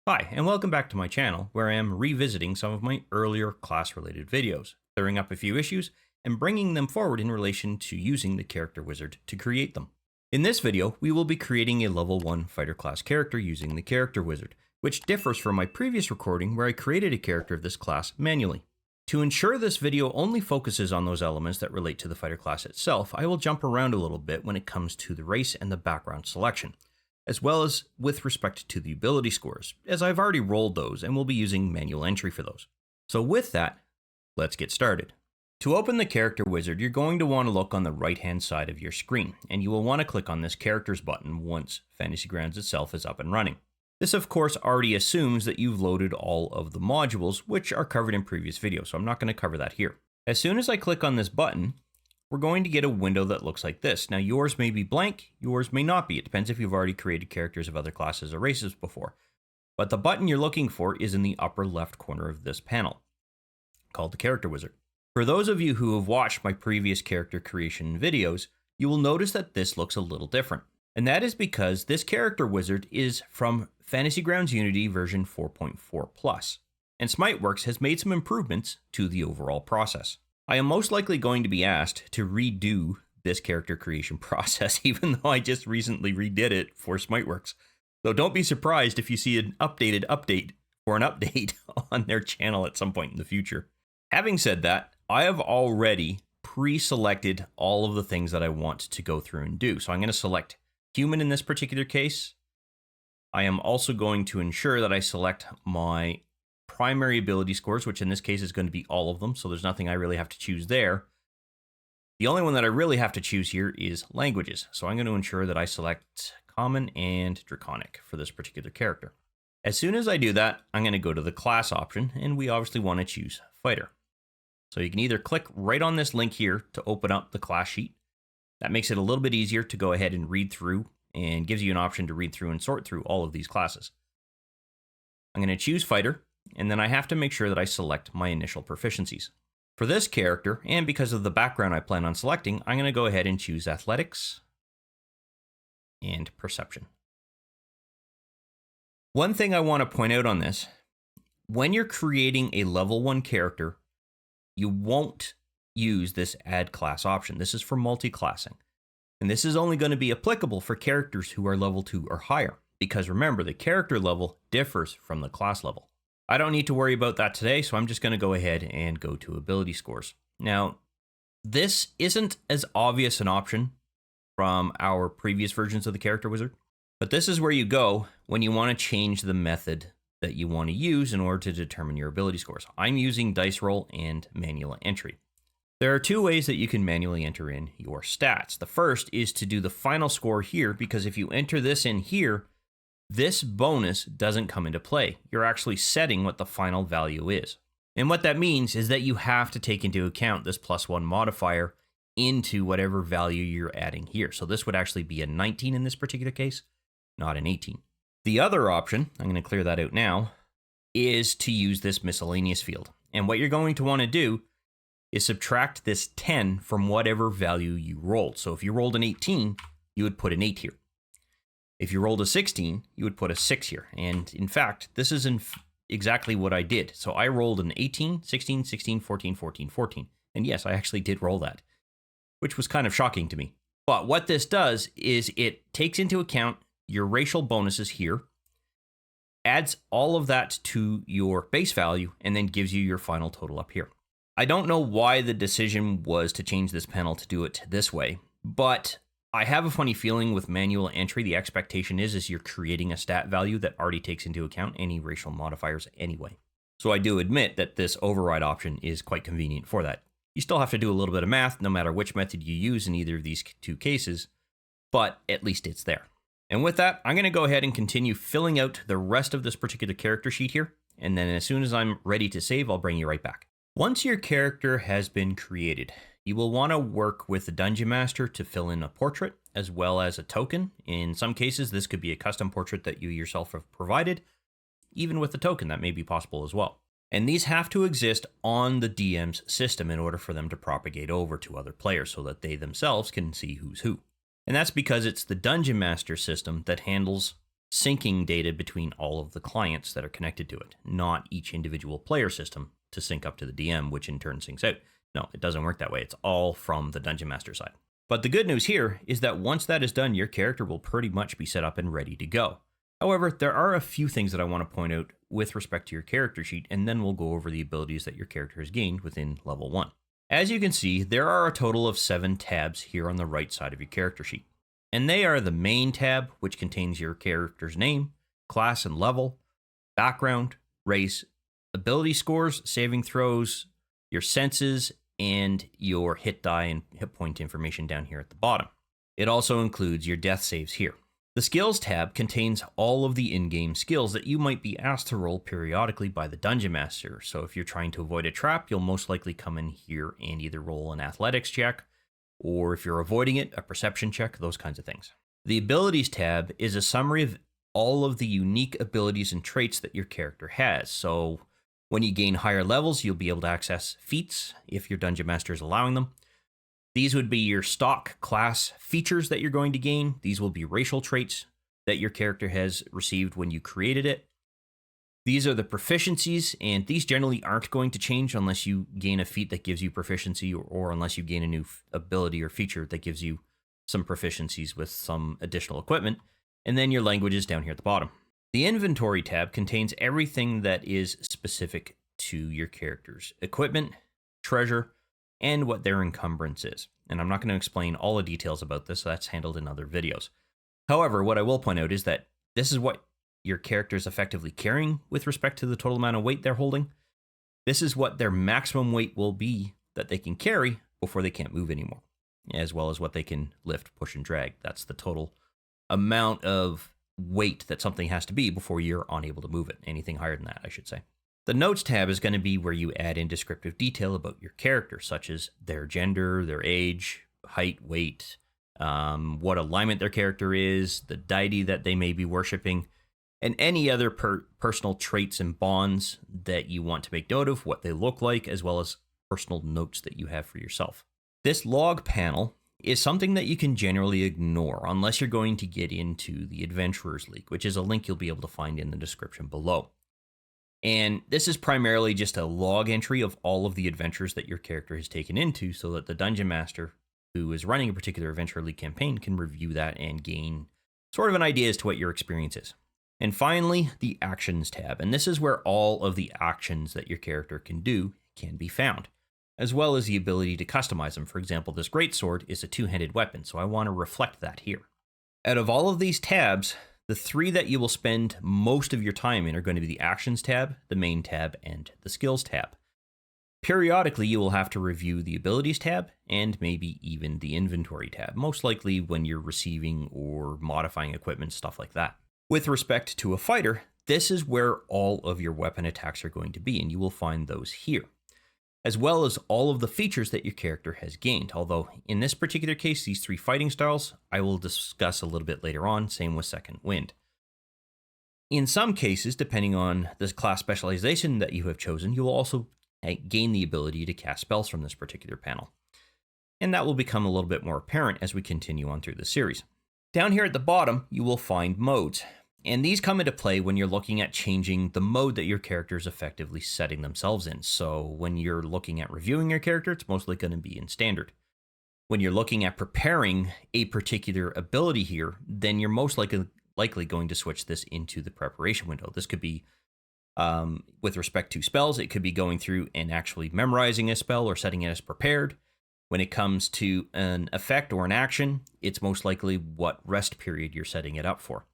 Hi, and welcome back to my channel, where I am revisiting some of my earlier class-related videos, clearing up a few issues, and bringing them forward in relation to using the character wizard to create them. In this video, we will be creating a level 1 fighter class character using the character wizard, which differs from my previous recording where I created a character of this class manually. To ensure this video only focuses on those elements that relate to the fighter class itself, I will jump around a little bit when it comes to the race and the background selection, as well as with respect to the ability scores, as I've already rolled those and will be using manual entry for those. So with that, let's get started. To open the character wizard, you're going to want to look on the right hand side of your screen, and you will want to click on this characters button once Fantasy Grounds itself is up and running. This of course already assumes that you've loaded all of the modules, which are covered in previous videos, so I'm not going to cover that here. As soon as I click on this button, we're going to get a window that looks like this. Now yours may be blank, yours may not be. It depends if you've already created characters of other classes or races before. But the button you're looking for is in the upper left corner of this panel, called the character wizard. For those of you who have watched my previous character creation videos, you will notice that this looks a little different. And that is because this character wizard is from Fantasy Grounds Unity version 4.4+, and Smiteworks has made some improvements to the overall process. I am most likely going to be asked to redo this character creation process, even though I just recently redid it for Smiteworks. So don't be surprised if you see an updated update or an update on their channel at some point in the future. Having said that, I have already pre-selected all of the things that I want to go through and do. So I'm going to select human in this particular case. I am also going to ensure that I select my primary ability scores, which in this case is going to be all of them, so there's nothing I really have to choose there. The only one that I really have to choose here is languages, so I'm going to ensure that I select Common and Draconic for this particular character. As soon as I do that, I'm going to go to the class option, and we obviously want to choose Fighter. So you can either click right on this link here to open up the class sheet. That makes it a little bit easier to go ahead and read through, and gives you an option to read through and sort through all of these classes. I'm going to choose Fighter, and then I have to make sure that I select my initial proficiencies. For this character, and because of the background I plan on selecting, I'm going to go ahead and choose Athletics and Perception. One thing I want to point out on this, when you're creating a level 1 character, you won't use this Add Class option. This is for multi-classing. And this is only going to be applicable for characters who are level 2 or higher, because remember, the character level differs from the class level. I don't need to worry about that today, so I'm just going to go ahead and go to ability scores. Now, this isn't as obvious an option from our previous versions of the character wizard, but this is where you go when you want to change the method that you want to use in order to determine your ability scores. I'm using dice roll and manual entry. There are two ways that you can manually enter in your stats. The first is to do the final score here, because if you enter this in here, this bonus doesn't come into play. You're actually setting what the final value is. And what that means is that you have to take into account this +1 modifier into whatever value you're adding here. So this would actually be a 19 in this particular case, not an 18. The other option, I'm going to clear that out now, is to use this miscellaneous field. And what you're going to want to do is subtract this 10 from whatever value you rolled. So if you rolled an 18, you would put an 8 here. If you rolled a 16, you would put a 6 here. And in fact, this is exactly what I did. So I rolled an 18, 16, 16, 14, 14, 14. And yes, I actually did roll that, which was kind of shocking to me. But what this does is it takes into account your racial bonuses here, adds all of that to your base value, and then gives you your final total up here. I don't know why the decision was to change this panel to do it this way, but I have a funny feeling with manual entry, the expectation is you're creating a stat value that already takes into account any racial modifiers anyway. So I do admit that this override option is quite convenient for that. You still have to do a little bit of math no matter which method you use in either of these two cases, but at least it's there. And with that, I'm going to go ahead and continue filling out the rest of this particular character sheet here, and then as soon as I'm ready to save, I'll bring you right back. Once your character has been created, you will want to work with the Dungeon Master to fill in a portrait as well as a token. In some cases, this could be a custom portrait that you yourself have provided. Even with the token, that may be possible as well. And these have to exist on the DM's system in order for them to propagate over to other players so that they themselves can see who's who. And that's because it's the Dungeon Master system that handles syncing data between all of the clients that are connected to it, not each individual player system to sync up to the DM, which in turn syncs out. No, it doesn't work that way. It's all from the Dungeon Master side. But the good news here is that once that is done, your character will pretty much be set up and ready to go. However, there are a few things that I want to point out with respect to your character sheet, and then we'll go over the abilities that your character has gained within level 1. As you can see, there are a total of 7 tabs here on the right side of your character sheet. And they are the main tab, which contains your character's name, class and level, background, race, ability scores, saving throws, your senses, and your hit die and hit point information down here at the bottom. It also includes your death saves here. The skills tab contains all of the in-game skills that you might be asked to roll periodically by the Dungeon Master. So if you're trying to avoid a trap, you'll most likely come in here and either roll an athletics check, or if you're avoiding it, a perception check, those kinds of things. The abilities tab is a summary of all of the unique abilities and traits that your character has. So when you gain higher levels, you'll be able to access feats if your Dungeon Master is allowing them. These would be your stock class features that you're going to gain. These will be racial traits that your character has received when you created it. These are the proficiencies, and these generally aren't going to change unless you gain a feat that gives you proficiency, or unless you gain a new ability or feature that gives you some proficiencies with some additional equipment. And then your languages down here at the bottom. The inventory tab contains everything that is specific to your character's equipment, treasure, and what their encumbrance is. And I'm not going to explain all the details about this, so that's handled in other videos. However, what I will point out is that this is what your character is effectively carrying with respect to the total amount of weight they're holding. This is what their maximum weight will be that they can carry before they can't move anymore, as well as what they can lift, push, and drag. That's the total amount of weight that something has to be before you're unable to move it. Anything higher than that, I should say. The notes tab is going to be where you add in descriptive detail about your character, such as their gender, their age, height, weight, what alignment their character is, the deity that they may be worshiping, and any other personal traits and bonds that you want to make note of, what they look like, as well as personal notes that you have for yourself. This log panel is something that you can generally ignore unless you're going to get into the Adventurers League, which is a link you'll be able to find in the description below. And this is primarily just a log entry of all of the adventures that your character has taken into, so that the Dungeon Master who is running a particular Adventure League campaign can review that and gain sort of an idea as to what your experience is. And finally, the Actions tab. And this is where all of the actions that your character can do can be found, as well as the ability to customize them. For example, this greatsword is a two-handed weapon, so I want to reflect that here. Out of all of these tabs, the 3 that you will spend most of your time in are going to be the Actions tab, the Main tab, and the Skills tab. Periodically, you will have to review the Abilities tab and maybe even the Inventory tab, most likely when you're receiving or modifying equipment, stuff like that. With respect to a fighter, this is where all of your weapon attacks are going to be, and you will find those here, as well as all of the features that your character has gained. Although in this particular case, these 3 fighting styles, I will discuss a little bit later on, same with Second Wind. In some cases, depending on the class specialization that you have chosen, you will also gain the ability to cast spells from this particular panel. And that will become a little bit more apparent as we continue on through the series. Down here at the bottom, you will find modes. And these come into play when you're looking at changing the mode that your character is effectively setting themselves in. So when you're looking at reviewing your character, it's mostly going to be in standard. When you're looking at preparing a particular ability here, then you're most likely going to switch this into the preparation window. This could be with respect to spells, it could be going through and actually memorizing a spell or setting it as prepared. When it comes to an effect or an action, it's most likely what rest period you're setting it up for.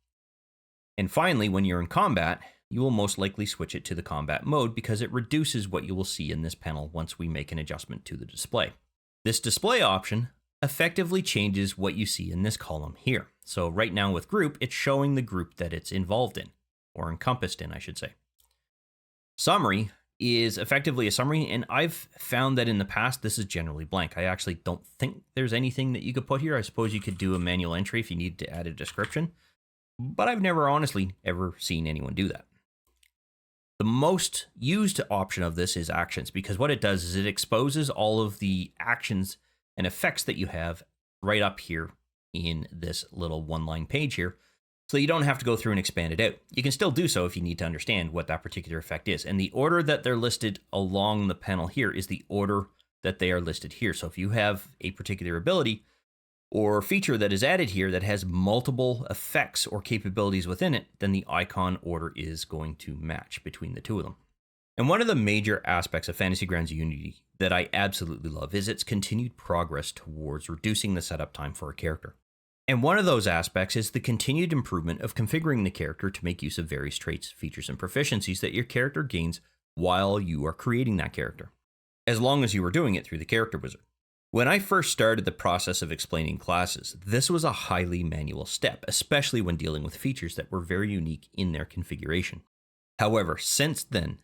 And finally, when you're in combat, you will most likely switch it to the combat mode because it reduces what you will see in this panel once we make an adjustment to the display. This display option effectively changes what you see in this column here. So right now with group, it's showing the group that it's involved in, or encompassed in, I should say. Summary is effectively a summary, and I've found that in the past, this is generally blank. I actually don't think there's anything that you could put here. I suppose you could do a manual entry if you need to add a description, but I've never honestly ever seen anyone do that. The most used option of this is Actions, because what it does is it exposes all of the actions and effects that you have right up here in this little one-line page here, So you don't have to go through and expand it out. You can still do so if you need to understand what that particular effect is. And the order that they're listed along the panel here is the order that they are listed here. So if you have a particular ability or feature that is added here that has multiple effects or capabilities within it, then the icon order is going to match between the two of them. And one of the major aspects of Fantasy Grounds Unity that I absolutely love is its continued progress towards reducing the setup time for a character. And one of those aspects is the continued improvement of configuring the character to make use of various traits, features, and proficiencies that your character gains while you are creating that character, as long as you are doing it through the character wizard. When I first started the process of explaining classes, this was a highly manual step, especially when dealing with features that were very unique in their configuration. However, since then,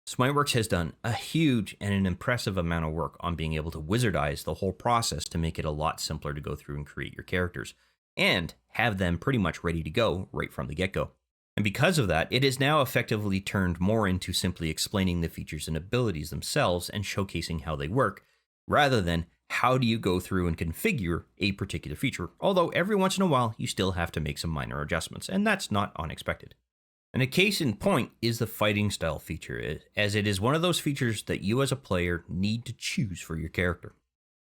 Smiteworks has done a huge and an impressive amount of work on being able to wizardize the whole process to make it a lot simpler to go through and create your characters, and have them pretty much ready to go right from the get-go. And because of that, it is now effectively turned more into simply explaining the features and abilities themselves and showcasing how they work, rather than how do you go through and configure a particular feature, although every once in a while you still have to make some minor adjustments, and that's not unexpected. And a case in point is the fighting style feature, as it is one of those features that you as a player need to choose for your character.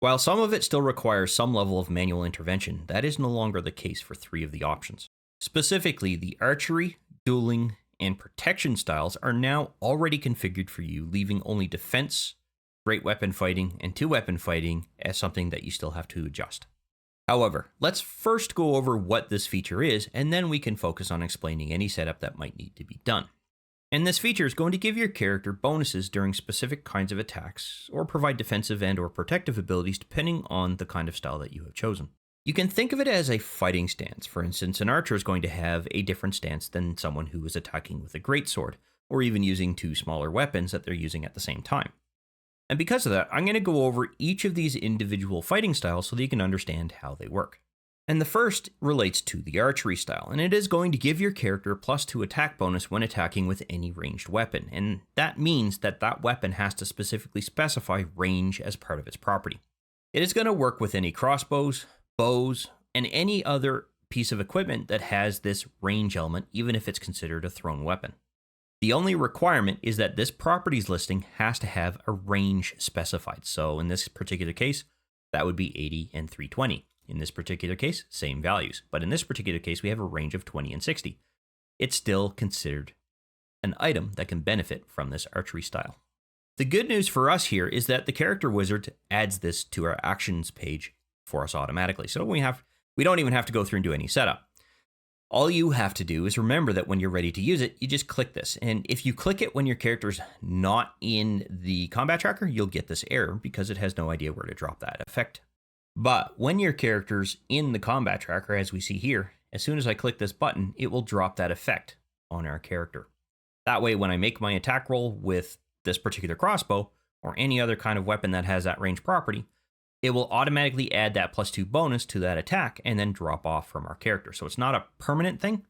While some of it still requires some level of manual intervention, that is no longer the case for 3 of the options. Specifically, the archery, dueling, and protection styles are now already configured for you, leaving only defense, great weapon fighting, and 2-weapon fighting as something that you still have to adjust. However, let's first go over what this feature is, and then we can focus on explaining any setup that might need to be done. And this feature is going to give your character bonuses during specific kinds of attacks, or provide defensive and or protective abilities depending on the kind of style that you have chosen. You can think of it as a fighting stance. For instance, an archer is going to have a different stance than someone who is attacking with a greatsword, or even using 2 smaller weapons that they're using at the same time. And because of that, I'm going to go over each of these individual fighting styles so that you can understand how they work. And the first relates to the archery style, and it is going to give your character a +2 attack bonus when attacking with any ranged weapon, and that means that that weapon has to specifically specify range as part of its property. It is going to work with any crossbows, bows, and any other piece of equipment that has this range element, even if it's considered a thrown weapon. The only requirement is that this properties listing has to have a range specified. So in this particular case, that would be 80 and 320. In this particular case, same values. But in this particular case, we have a range of 20 and 60. It's still considered an item that can benefit from this archery style. The good news for us here is that the character wizard adds this to our actions page for us automatically. So we don't even have to go through and do any setup. All you have to do is remember that when you're ready to use it, you just click this. And if you click it when your character's not in the combat tracker, you'll get this error because it has no idea where to drop that effect. But when your character's in the combat tracker, as we see here, as soon as I click this button, it will drop that effect on our character. That way, when I make my attack roll with this particular crossbow or any other kind of weapon that has that range property, it will automatically add that +2 bonus to that attack and then drop off from our character. So it's not a permanent thing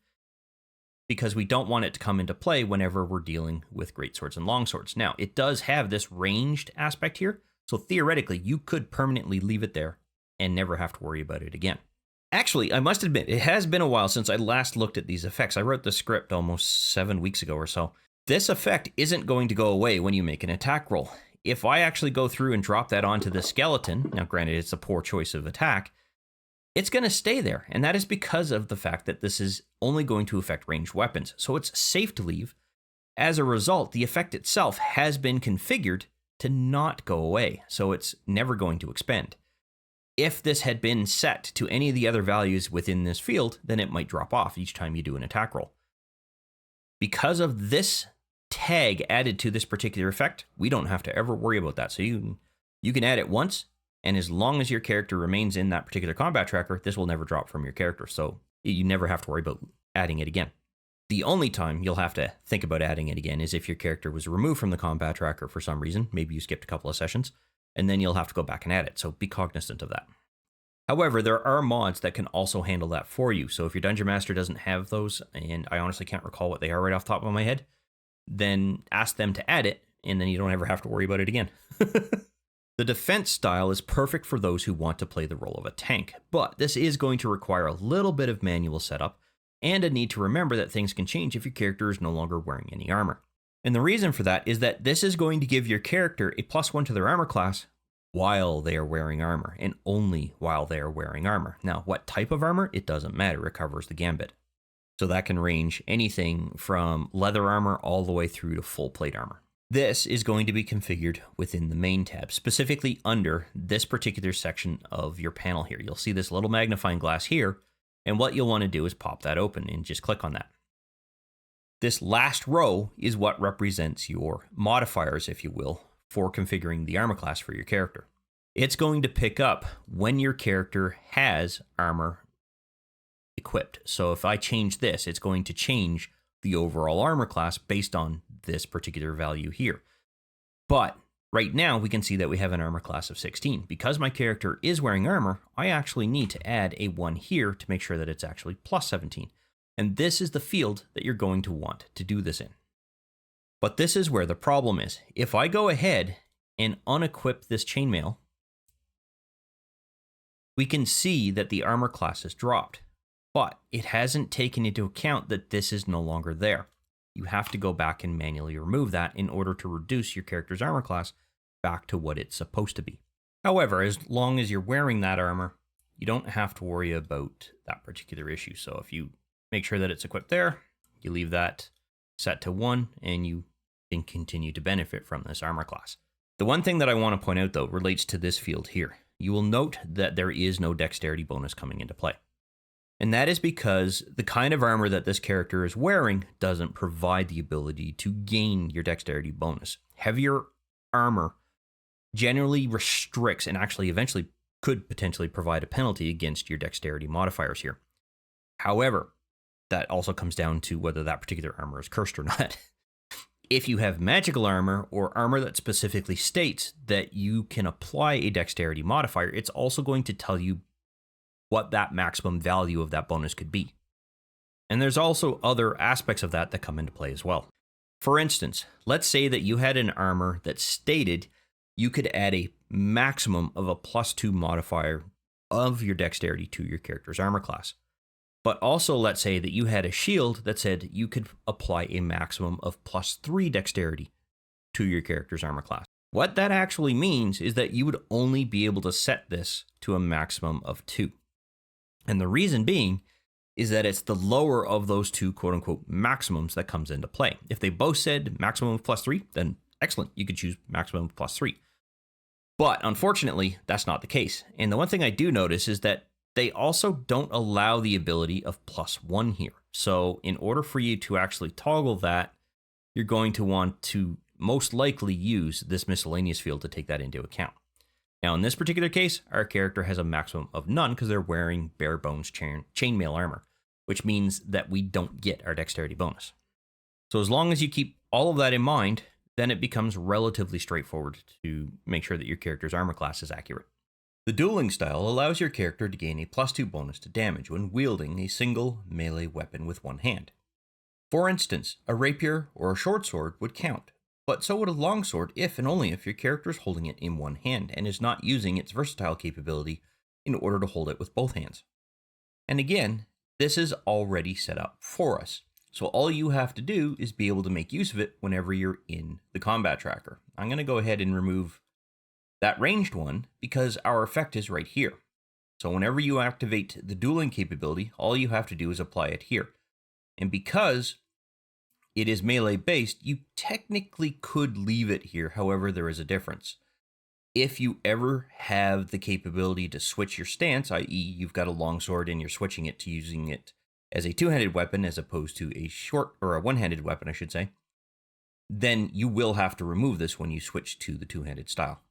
because we don't want it to come into play whenever we're dealing with greatswords and longswords. Now, it does have this ranged aspect here, so theoretically, you could permanently leave it there and never have to worry about it again. Actually, I must admit, it has been a while since I last looked at these effects. I wrote the script almost 7 weeks ago or so. This effect isn't going to go away when you make an attack roll. If I actually go through and drop that onto the skeleton, now granted it's a poor choice of attack, it's going to stay there. And that is because of the fact that this is only going to affect ranged weapons. So it's safe to leave. As a result, the effect itself has been configured to not go away. So it's never going to expend. If this had been set to any of the other values within this field, then it might drop off each time you do an attack roll. Because of this tag added to this particular effect, we don't have to ever worry about that. So you can add it once, and as long as your character remains in that particular combat tracker, this will never drop from your character. So you never have to worry about adding it again. The only time you'll have to think about adding it again is if your character was removed from the combat tracker for some reason. Maybe you skipped a couple of sessions, and then you'll have to go back and add it. So be cognizant of that. However, there are mods that can also handle that for you. So if your Dungeon Master doesn't have those, and I honestly can't recall what they are right off the top of my head, then ask them to add it, and then you don't ever have to worry about it again. The defense style is perfect for those who want to play the role of a tank, but this is going to require a little bit of manual setup, and a need to remember that things can change if your character is no longer wearing any armor. And the reason for that is that this is going to give your character a +1 to their armor class while they are wearing armor, and only while they are wearing armor. Now, what type of armor? It doesn't matter. It covers the gambit. So that can range anything from leather armor all the way through to full plate armor. This is going to be configured within the main tab, specifically under this particular section of your panel here. You'll see this little magnifying glass here, and what you'll want to do is pop that open and just click on that. This last row is what represents your modifiers, if you will, for configuring the armor class for your character. It's going to pick up when your character has armor equipped. So if I change this, it's going to change the overall armor class based on this particular value here. But right now we can see that we have an armor class of 16. Because my character is wearing armor, I actually need to add a 1 here to make sure that it's actually +17. And this is the field that you're going to want to do this in. But this is where the problem is. If I go ahead and unequip this chainmail, we can see that the armor class has dropped, but it hasn't taken into account that this is no longer there. You have to go back and manually remove that in order to reduce your character's armor class back to what it's supposed to be. However, as long as you're wearing that armor, you don't have to worry about that particular issue. So if you make sure that it's equipped there, you leave that set to 1, and you can continue to benefit from this armor class. The one thing that I want to point out, though, relates to this field here. You will note that there is no dexterity bonus coming into play. And that is because the kind of armor that this character is wearing doesn't provide the ability to gain your dexterity bonus. Heavier armor generally restricts and actually eventually could potentially provide a penalty against your dexterity modifiers here. However, that also comes down to whether that particular armor is cursed or not. If you have magical armor or armor that specifically states that you can apply a dexterity modifier, it's also going to tell you what that maximum value of that bonus could be. And there's also other aspects of that that come into play as well. For instance, let's say that you had an armor that stated you could add a maximum of a +2 modifier of your dexterity to your character's armor class. But also, let's say that you had a shield that said you could apply a maximum of +3 dexterity to your character's armor class. What that actually means is that you would only be able to set this to a maximum of 2. And the reason being is that it's the lower of those two quote-unquote maximums that comes into play. If they both said maximum of +3, then excellent, you could choose maximum of +3. But unfortunately, that's not the case. And the one thing I do notice is that they also don't allow the ability of +1 here. So in order for you to actually toggle that, you're going to want to most likely use this miscellaneous field to take that into account. Now, in this particular case, our character has a maximum of none because they're wearing bare bones chainmail armor, which means that we don't get our dexterity bonus. So as long as you keep all of that in mind, then it becomes relatively straightforward to make sure that your character's armor class is accurate. The dueling style allows your character to gain a +2 bonus to damage when wielding a single melee weapon with one hand. For instance, a rapier or a short sword would count, but so would a longsword if and only if your character is holding it in one hand and is not using its versatile capability in order to hold it with both hands. And again, this is already set up for us. So all you have to do is be able to make use of it whenever you're in the combat tracker. I'm going to go ahead and remove that ranged one because our effect is right here. So whenever you activate the dueling capability, all you have to do is apply it here. And because it is melee based, you technically could leave it here. However, there is a difference. If you ever have the capability to switch your stance, i.e. you've got a longsword and you're switching it to using it as a two-handed weapon as opposed to a short or a one-handed weapon, I should say, then you will have to remove this when you switch to the two-handed style.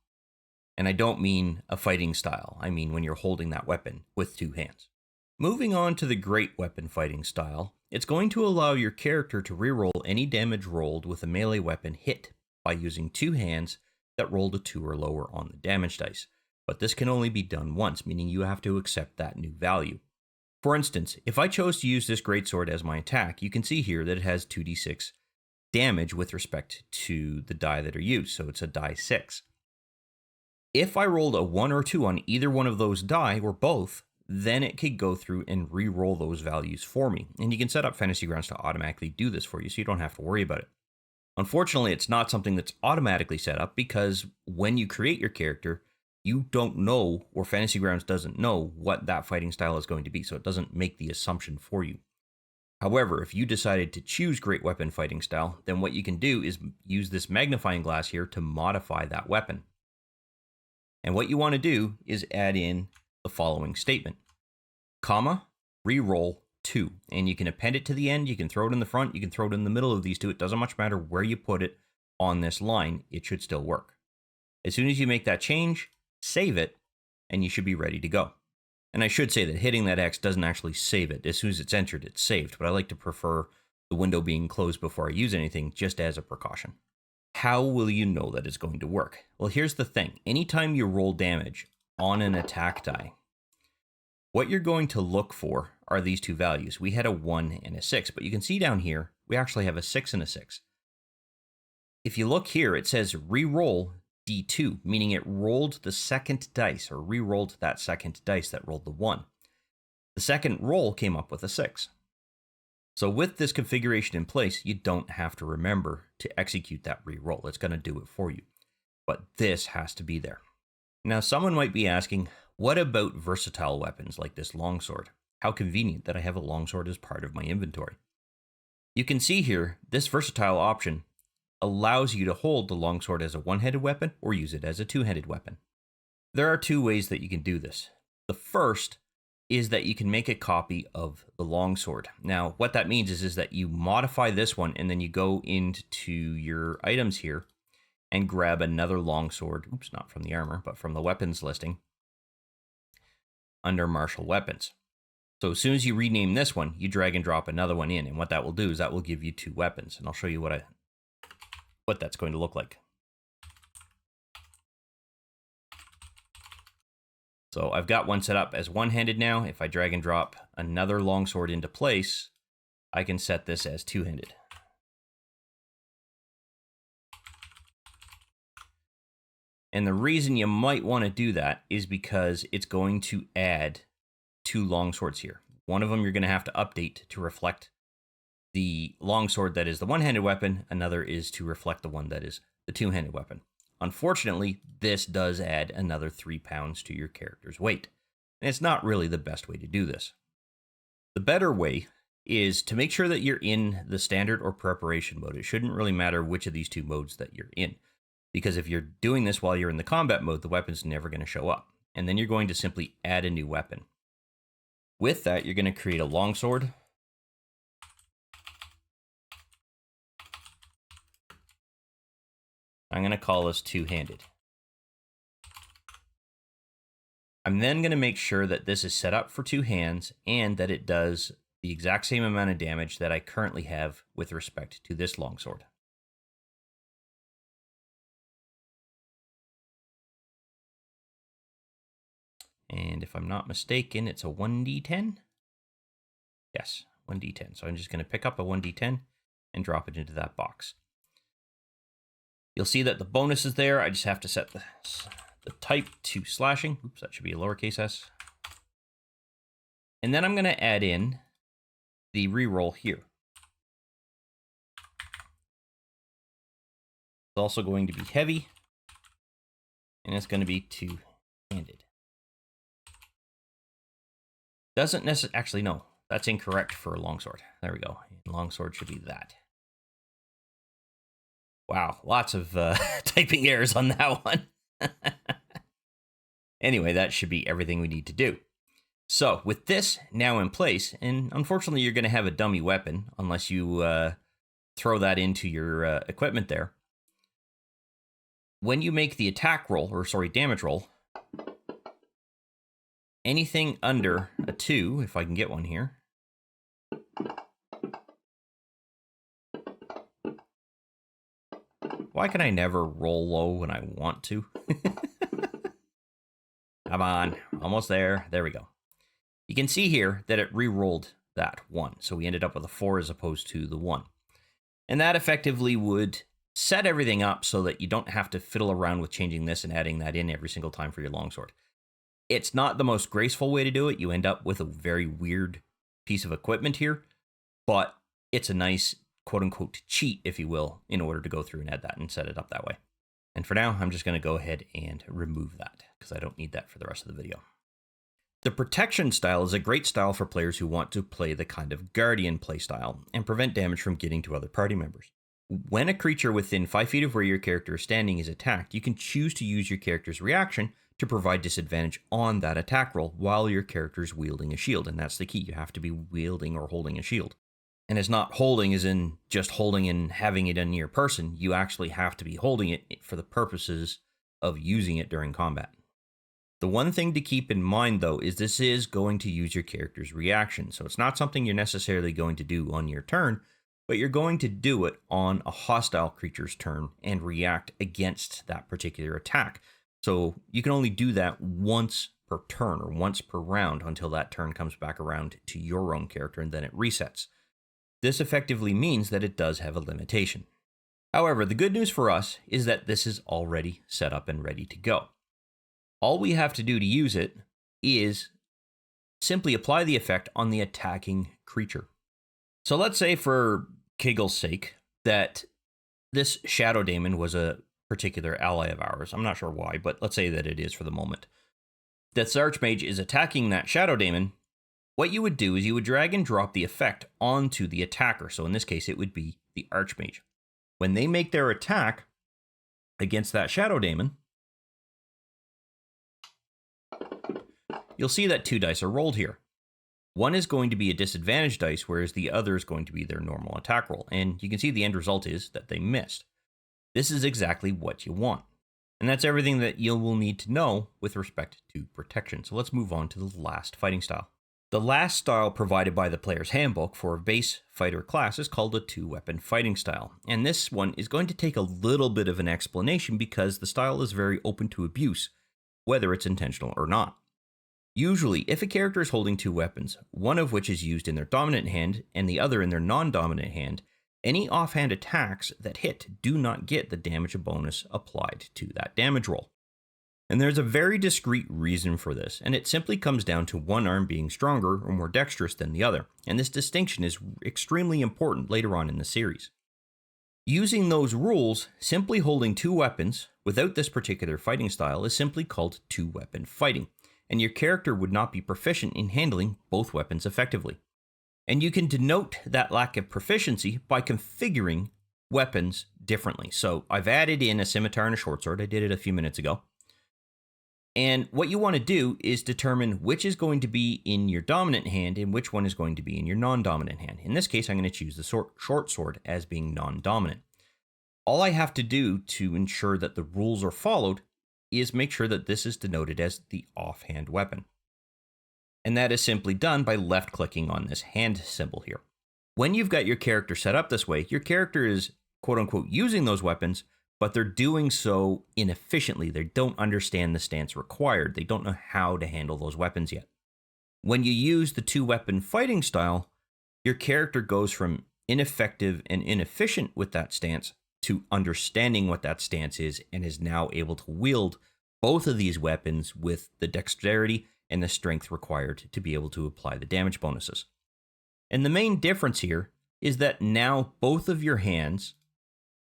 And I don't mean a fighting style. I mean when you're holding that weapon with two hands. Moving on to the great weapon fighting style, it's going to allow your character to reroll any damage rolled with a melee weapon hit by using two hands that rolled a 2 or lower on the damage dice. But this can only be done once, meaning you have to accept that new value. For instance, if I chose to use this greatsword as my attack, you can see here that it has 2d6 damage with respect to the die that are used, so it's a die 6. If I rolled a 1 or 2 on either one of those die, or both, then it could go through and re-roll those values for me. And you can set up Fantasy Grounds to automatically do this for you, so you don't have to worry about it. Unfortunately, it's not something that's automatically set up because when you create your character, you don't know, or Fantasy Grounds doesn't know, what that fighting style is going to be, so it doesn't make the assumption for you. However, if you decided to choose Great Weapon Fighting Style, then what you can do is use this magnifying glass here to modify that weapon. And what you want to do is add in the following statement, comma, reroll 2. And you can append it to the end, you can throw it in the front, you can throw it in the middle of these two. It doesn't much matter where you put it on this line, it should still work. As soon as you make that change, save it, and you should be ready to go. And I should say that hitting that X doesn't actually save it. As soon as it's entered, it's saved, but I like to prefer the window being closed before I use anything, just as a precaution. How will you know that it's going to work? Well, here's the thing. Anytime you roll damage on an attack die, what you're going to look for are these two values. We had a 1 and a 6, but you can see down here, we actually have a 6 and a 6. If you look here, it says re-roll D2, meaning it rolled the second dice, or re-rolled that second dice that rolled the 1. The second roll came up with a 6. So with this configuration in place, you don't have to remember to execute that re-roll. It's going to do it for you. But this has to be there. Now, someone might be asking, what about versatile weapons like this longsword? How convenient that I have a longsword as part of my inventory. You can see here, this versatile option allows you to hold the longsword as a one-handed weapon or use it as a two-handed weapon. There are two ways that you can do this. The first is that you can make a copy of the longsword. Now, what that means is that you modify this one and then you go into your items here and grab another longsword. Oops, not from the armor, but from the weapons listing under martial weapons. So as soon as you rename this one, you drag and drop another one in. And what that will do is that will give you two weapons. And I'll show you what that's going to look like. So I've got one set up as one-handed now. If I drag and drop another longsword into place, I can set this as two-handed. And the reason you might want to do that is because it's going to add two longswords here. One of them you're going to have to update to reflect the longsword that is the one-handed weapon. Another is to reflect the one that is the two-handed weapon. Unfortunately, this does add another 3 pounds to your character's weight. And it's not really the best way to do this. The better way is to make sure that you're in the standard or preparation mode. It shouldn't really matter which of these two modes that you're in. Because if you're doing this while you're in the combat mode, the weapon's never going to show up. And then you're going to simply add a new weapon. With that, you're going to create a longsword. I'm going to call this two-handed. I'm then going to make sure that this is set up for two hands and that it does the exact same amount of damage that I currently have with respect to this longsword. And if I'm not mistaken, it's a 1d10. Yes, 1d10. So I'm just going to pick up a 1d10 and drop it into that box. You'll see that the bonus is there. I just have to set the type to slashing. Oops, that should be a lowercase s. And then I'm going to add in the reroll here. It's also going to be heavy, and it's going to be two-handed. Doesn't necessarily, actually, no, that's incorrect for a longsword. There we go. Longsword should be that. Wow, lots of typing errors on that one. Anyway, that should be everything we need to do. So with this now in place, and unfortunately you're going to have a dummy weapon unless you throw that into your equipment there. When you make the attack roll, or sorry, damage roll, anything under a 2, if I can get one here, why can I never roll low when I want to? Come on, almost there. There we go. You can see here that it re-rolled that 1. So we ended up with a 4 as opposed to the 1. And that effectively would set everything up so that you don't have to fiddle around with changing this and adding that in every single time for your longsword. It's not the most graceful way to do it. You end up with a very weird piece of equipment here, but it's a nice quote unquote cheat, if you will, in order to go through and add that and set it up that way. And for now, I'm just going to go ahead and remove that because I don't need that for the rest of the video. The protection style is a great style for players who want to play the kind of guardian play style and prevent damage from getting to other party members. When a creature within 5 feet of where your character is standing is attacked, you can choose to use your character's reaction to provide disadvantage on that attack roll while your character is wielding a shield. And that's the key. You have to be wielding or holding a shield. And it's not holding as in just holding and having it in your person. You actually have to be holding it for the purposes of using it during combat. The one thing to keep in mind, though, is this is going to use your character's reaction. So it's not something you're necessarily going to do on your turn, but you're going to do it on a hostile creature's turn and react against that particular attack. So you can only do that once per turn or once per round until that turn comes back around to your own character and then it resets. This effectively means that it does have a limitation. However, the good news for us is that this is already set up and ready to go. All we have to do to use it is simply apply the effect on the attacking creature. So let's say for Kiggle's sake that this Shadow Daemon was a particular ally of ours. I'm not sure why, but let's say that it is for the moment. That Archmage is attacking that Shadow Daemon. What you would do is you would drag and drop the effect onto the attacker. So in this case, it would be the Archmage. When they make their attack against that Shadow Daemon, you'll see that 2 dice are rolled here. One is going to be a disadvantage dice, whereas the other is going to be their normal attack roll. And you can see the end result is that they missed. This is exactly what you want. And that's everything that you will need to know with respect to protection. So let's move on to the last fighting style. The last style provided by the player's handbook for a base fighter class is called a 2-weapon fighting style. And this one is going to take a little bit of an explanation because the style is very open to abuse, whether it's intentional or not. Usually, if a character is holding 2 weapons, one of which is used in their dominant hand and the other in their non-dominant hand, any offhand attacks that hit do not get the damage bonus applied to that damage roll. And there's a very discrete reason for this, and it simply comes down to one arm being stronger or more dexterous than the other, and this distinction is extremely important later on in the series. Using those rules, simply holding 2 weapons without this particular fighting style is simply called 2-weapon fighting, and your character would not be proficient in handling both weapons effectively. And you can denote that lack of proficiency by configuring weapons differently. So I've added in a scimitar and a short sword. I did it a few minutes ago. And what you want to do is determine which is going to be in your dominant hand and which one is going to be in your non-dominant hand. In this case, I'm going to choose the short sword as being non-dominant. All I have to do to ensure that the rules are followed is make sure that this is denoted as the offhand weapon. And that is simply done by left-clicking on this hand symbol here. When you've got your character set up this way, your character is quote-unquote using those weapons, but they're doing so inefficiently. They don't understand the stance required. They don't know how to handle those weapons yet. When you use the 2-weapon fighting style, your character goes from ineffective and inefficient with that stance to understanding what that stance is and is now able to wield both of these weapons with the dexterity and the strength required to be able to apply the damage bonuses. And the main difference here is that now both of your hands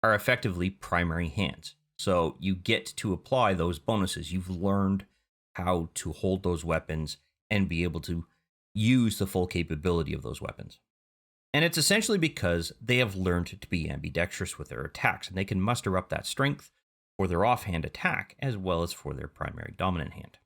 are effectively primary hands. So you get to apply those bonuses. You've learned how to hold those weapons and be able to use the full capability of those weapons. And it's essentially because they have learned to be ambidextrous with their attacks, and they can muster up that strength for their offhand attack as well as for their primary dominant hand.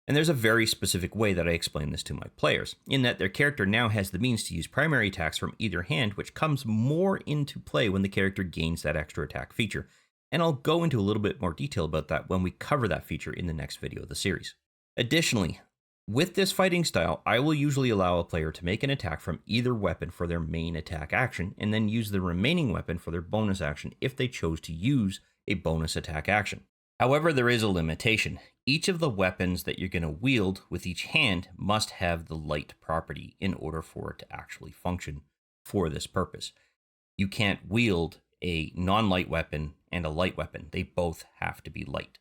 And there's a very specific way that I explain this to my players, in that their character now has the means to use primary attacks from either hand, which comes more into play when the character gains that extra attack feature. And I'll go into a little bit more detail about that when we cover that feature in the next video of the series. Additionally, with this fighting style, I will usually allow a player to make an attack from either weapon for their main attack action, and then use the remaining weapon for their bonus action if they chose to use a bonus attack action. However, there is a limitation. Each of the weapons that you're going to wield with each hand must have the light property in order for it to actually function for this purpose. You can't wield a non-light weapon and a light weapon. They both have to be light.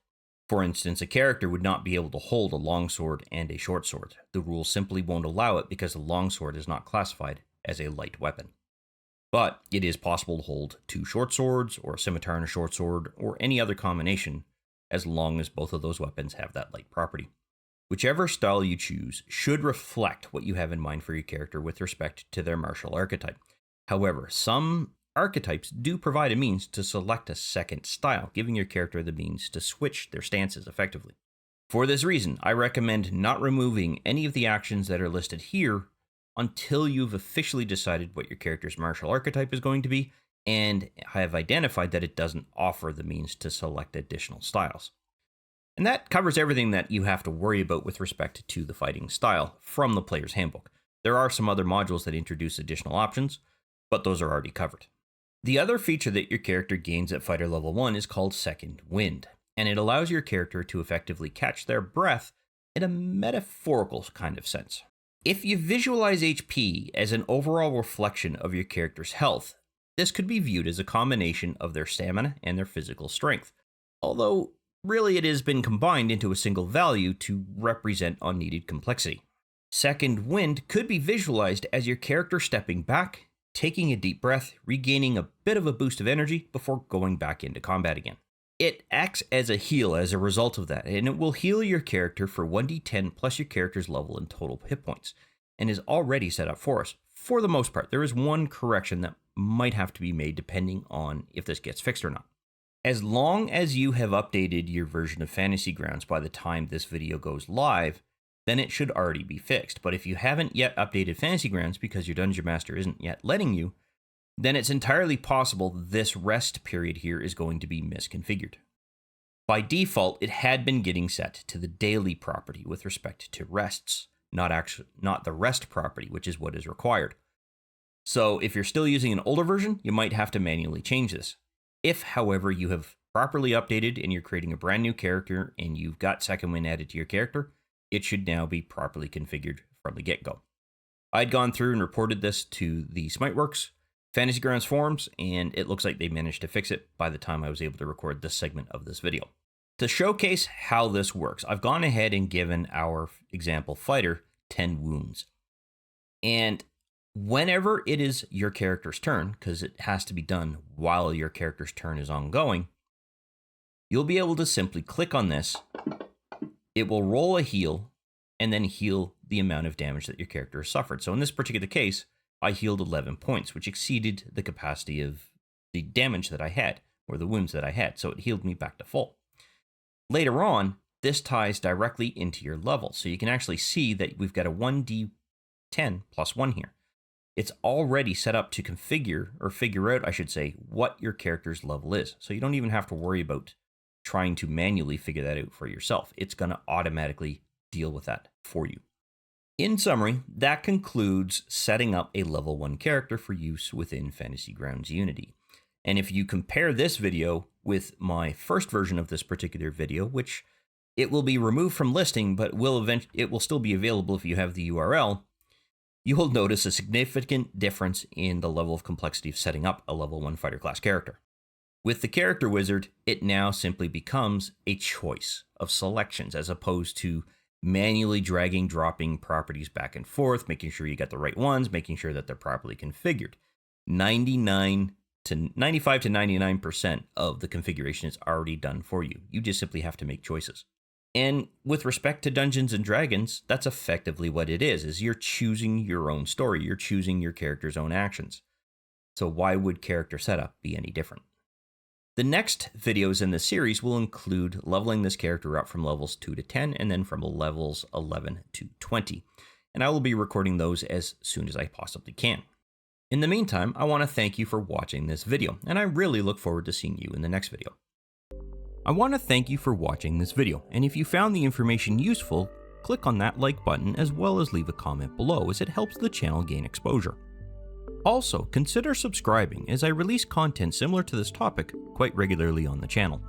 For instance, a character would not be able to hold a longsword and a short sword. The rules simply won't allow it because the longsword is not classified as a light weapon. But it is possible to hold two short swords, or a scimitar and a short sword, or any other combination, as long as both of those weapons have that light property. Whichever style you choose should reflect what you have in mind for your character with respect to their martial archetype. However, some archetypes do provide a means to select a second style, giving your character the means to switch their stances effectively. For this reason, I recommend not removing any of the actions that are listed here until you've officially decided what your character's martial archetype is going to be and have identified that it doesn't offer the means to select additional styles. And that covers everything that you have to worry about with respect to the fighting style from the player's handbook. There are some other modules that introduce additional options, but those are already covered. The other feature that your character gains at fighter level 1 is called Second Wind, and it allows your character to effectively catch their breath in a metaphorical kind of sense. If you visualize HP as an overall reflection of your character's health, this could be viewed as a combination of their stamina and their physical strength, although really it has been combined into a single value to represent unneeded complexity. Second Wind could be visualized as your character stepping back, taking a deep breath, regaining a bit of a boost of energy before going back into combat again. It acts as a heal as a result of that, and it will heal your character for 1d10 plus your character's level and total hit points, and is already set up for us. For the most part, there is one correction that might have to be made depending on if this gets fixed or not. As long as you have updated your version of Fantasy Grounds by the time this video goes live, then it should already be fixed. But if you haven't yet updated Fantasy Grounds because your Dungeon Master isn't yet letting you, then it's entirely possible this rest period here is going to be misconfigured. By default, it had been getting set to the daily property with respect to rests, not the rest property, which is what is required. So if you're still using an older version, you might have to manually change this. If, however, you have properly updated and you're creating a brand new character and you've got Second Wind added to your character, it should now be properly configured from the get-go. I'd gone through and reported this to the Smiteworks Fantasy Grounds forums, and it looks like they managed to fix it by the time I was able to record this segment of this video. To showcase how this works, I've gone ahead and given our example fighter 10 wounds. And whenever it is your character's turn, because it has to be done while your character's turn is ongoing, you'll be able to simply click on this. It will roll a heal and then heal the amount of damage that your character has suffered. So in this particular case, I healed 11 points, which exceeded the capacity of the damage that I had, or the wounds that I had. So it healed me back to full. Later on, this ties directly into your level. So you can actually see that we've got a 1d10 plus 1 here. It's already set up to figure out, I should say, what your character's level is. So you don't even have to worry about trying to manually figure that out for yourself. It's going to automatically deal with that for you. In summary, that concludes setting up a level 1 character for use within Fantasy Grounds Unity. And if you compare this video with my first version of this particular video, which it will be removed from listing, but it will still be available if you have the URL, you will notice a significant difference in the level of complexity of setting up a level 1 fighter class character. With the character wizard, it now simply becomes a choice of selections as opposed to manually dragging, dropping properties back and forth, making sure you get the right ones, making sure that they're properly configured. 95 to 99% of the configuration is already done for you. You just simply have to make choices. And with respect to Dungeons and Dragons, that's effectively what it is you're choosing your own story. You're choosing your character's own actions. So why would character setup be any different? The next videos in this series will include leveling this character up from levels 2 to 10 and then from levels 11 to 20. And I will be recording those as soon as I possibly can. In the meantime, I want to thank you for watching this video, and I really look forward to seeing you in the next video. I want to thank you for watching this video, and if you found the information useful, click on that like button as well as leave a comment below as it helps the channel gain exposure. Also, consider subscribing as I release content similar to this topic quite regularly on the channel.